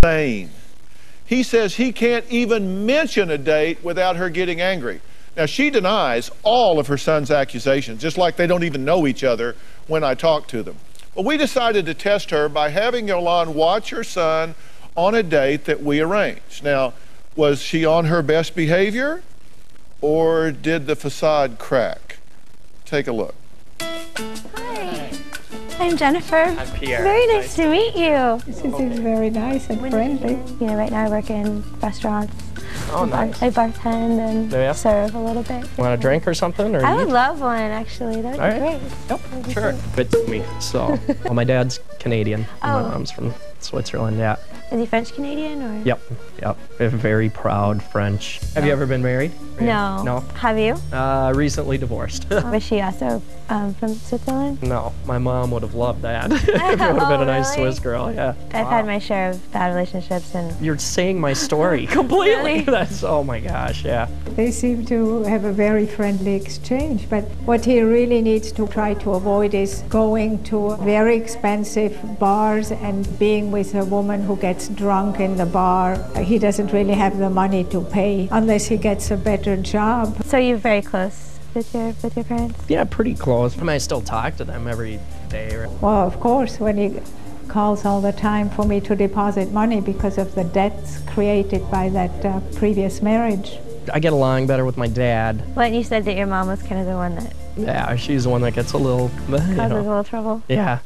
insane. He says he can't even mention a date without her getting angry. Now, she denies all of her son's accusations, just like they don't even know each other when I talk to them. Well, we decided to test her by having Yolande watch her son on a date that we arranged. Now, was she on her best behavior, or did the facade crack? Take a look. Hi, I'm Jennifer. I'm Pierre. Very nice to meet you. This is very nice and friendly. You know, right now I work in restaurants. Oh, nice. I bartend and serve a little bit. Want a drink or something? Or I would love one, actually. That would be great. Yep, sure. But me, so. Well, my dad's Canadian. Oh. My mom's from Switzerland, yeah. Is he French-Canadian or? Yep. We're very proud French. Have you ever been married? No. No? Have you? Recently divorced. Was she also from Switzerland? No, my mom would have loved that. If it would have been a nice Swiss girl, yeah. I've had my share of bad relationships and... You're saying my story completely. Really? That's, oh my gosh, yeah. They seem to have a very friendly exchange, but what he really needs to try to avoid is going to very expensive bars and being with a woman who gets drunk in the bar. He doesn't really have the money to pay unless he gets a better job. So you're very close with your parents? Yeah, pretty close. I mean, I still talk to them every day. Well, of course, when he calls all the time for me to deposit money because of the debts created by that previous marriage. I get along better with my dad. Well, and you said that your mom was kind of the one that Yeah, she's the one that gets a little, causes a little trouble. Yeah.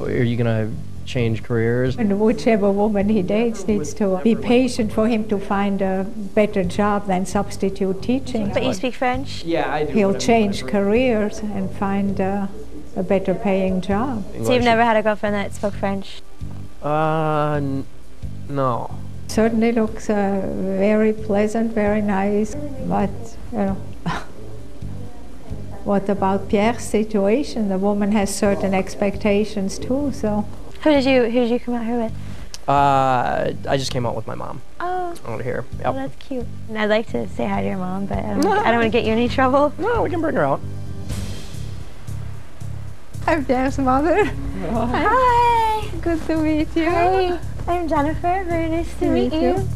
Are you gonna change careers? And whichever woman he dates needs to be patient for him to find a better job than substitute teaching. But you speak French? Yeah, I do. He'll change careers and find a better paying job. So you've never had a girlfriend that spoke French? No. Certainly looks very pleasant, very nice, but, you know, what about Pierre's situation? The woman has certain expectations too, so. Who did you come out here with? I just came out with my mom. Oh. Over here. Yep. Oh, that's cute. And I'd like to say hi to your mom, but I don't want to get you in any trouble. No, we can bring her out. I'm Pierre's mother. Hi. Good to meet you. Hi. I'm Jennifer. Very nice to meet you.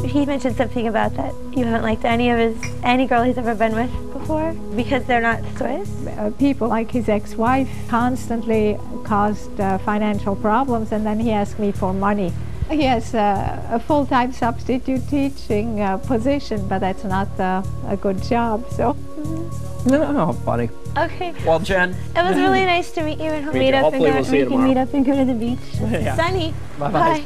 He mentioned something about that you haven't liked any girl he's ever been with before because they're not Swiss. People like his ex-wife constantly caused financial problems, and then he asked me for money. He has a full-time substitute teaching position, but that's not a good job, so. No, funny. Okay. Well, Jen. It was really nice to meet you, and Me too. Hopefully we'll see you tomorrow. meet up and go to the beach. Yeah. Sunny. Bye-bye. Bye.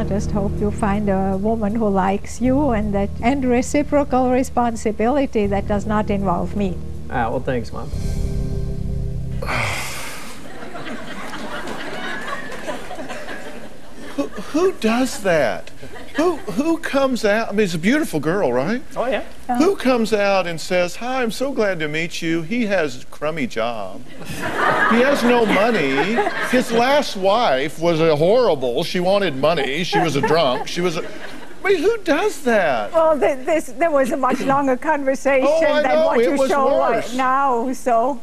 I just hope you find a woman who likes you and reciprocal responsibility that does not involve me. Well, thanks, Mom. Who does that? Who comes out? I mean, it's a beautiful girl, right? Oh, yeah. Who comes out and says, "Hi, I'm so glad to meet you. He has a crummy job. He has no money. His last wife was a horrible. She wanted money. She was a drunk. She was a..." I mean, who does that? Well, there was a much longer conversation than what you show now, so.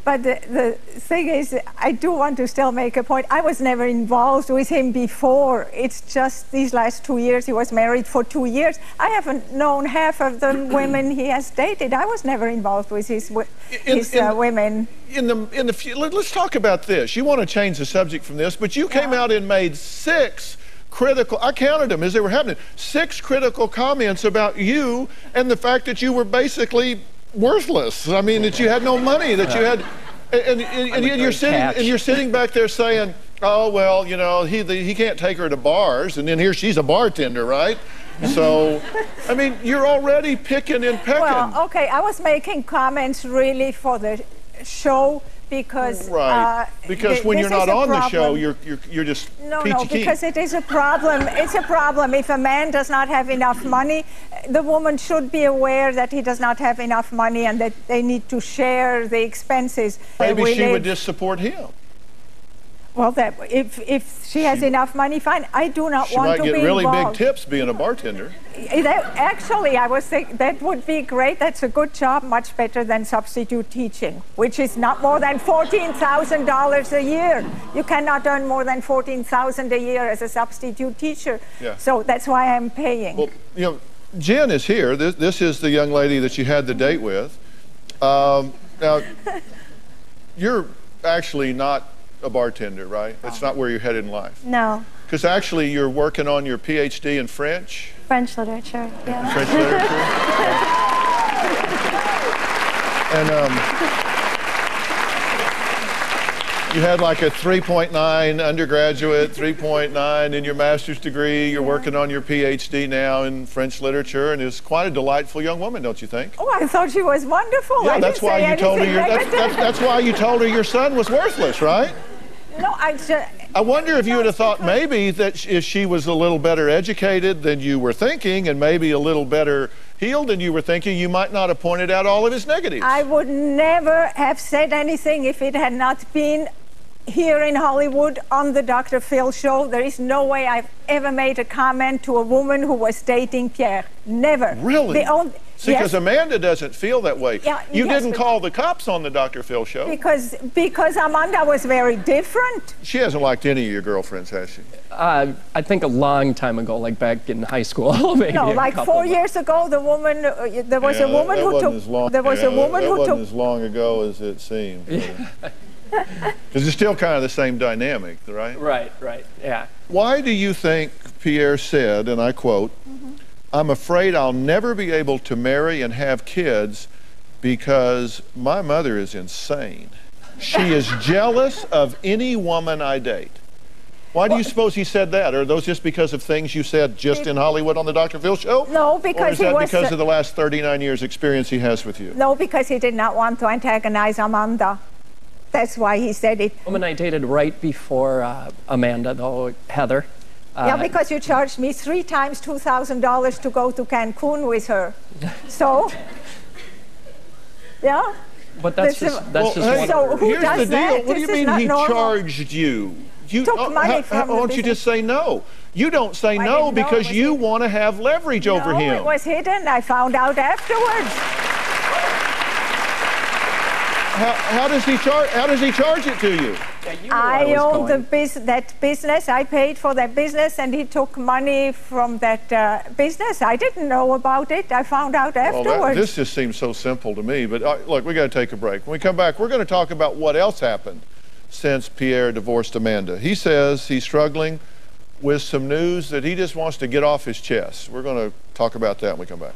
But the thing is, I do want to still make a point. I was never involved with him before. It's just these last 2 years. He was married for 2 years. I haven't known half of the women he has dated. I was never involved with his women. Let's talk about this. You want to change the subject from this, but you came out and made 6 critical, I counted them as they were happening, 6 critical comments about you and the fact that you were basically worthless. I mean, that you had no money, that you had, and you're sitting back there saying, "Oh well, you know, he can't take her to bars," and then here she's a bartender, right? So, I mean, you're already picking and pecking. Well, okay, I was making comments really for the show because because when you're not on the show, you're just no, because it is a problem. It's a problem if a man does not have enough money. The woman should be aware that he does not have enough money and that they need to share the expenses. Maybe she would just support him. Well, that if she has enough money, fine. I do not want to be involved. She might get really big tips being a bartender. Actually, I was thinking that would be great. That's a good job, much better than substitute teaching, which is not more than $14,000 a year. You cannot earn more than $14,000 a year as a substitute teacher. Yeah. So that's why I'm paying. Well, you know, Jen is here. This is the young lady that you had the date with. Now, you're actually not a bartender, right? That's not where you're headed in life. No. Because actually you're working on your PhD in French. French literature, yeah. French literature. And you had like a 3.9 undergraduate, 3.9 in your master's degree. You're working on your PhD now in French literature, and is quite a delightful young woman, don't you think? Oh, I thought she was wonderful. Yeah, that's why you told her that's why you told her your son was worthless, right? No, I wonder if you would have thought maybe that if she was a little better educated than you were thinking, and maybe a little better healed than you were thinking, you might not have pointed out all of his negatives. I would never have said anything if it had not been here in Hollywood on the Dr. Phil show. There is no way I've ever made a comment to a woman who was dating Pierre. Never. Really? See, because yes. Amanda doesn't feel that way. Yeah, you yes, didn't call the cops on the Dr. Phil show. Because Amanda was very different. She hasn't liked any of your girlfriends, has she? I think a long time ago, like back in high school. Maybe no, like 4 years ago, the woman, there was a woman who took, there was a woman who took. That wasn't as long ago as it seemed. Because it's still kind of the same dynamic, right? Right, yeah. Why do you think Pierre said, and I quote, "I'm afraid I'll never be able to marry and have kids because my mother is insane. She is jealous of any woman I date." Why do you suppose he said that? Are those just because of things you said just in Hollywood on the Dr. Phil show? No, because or is that because of the last 39 years experience he has with you? No, because he did not want to antagonize Amanda. That's why he said it. The woman I dated right before Amanda, though, Heather. Yeah, because you charged me 3 times $2,000 to go to Cancun with her. So, yeah. But that's just one. So who here's does the deal. that? What do you mean he charged you? You took money from why don't you just say no? You don't say no because you want to have leverage over him. No, it was hidden. I found out afterwards. How does he charge it to you? Yeah, I owned that business. I paid for that business, and he took money from that business. I didn't know about it. I found out afterwards. Well, this just seems so simple to me. But look, we got to take a break. When we come back, we're going to talk about what else happened since Pierre divorced Amanda. He says he's struggling with some news that he just wants to get off his chest. We're going to talk about that when we come back.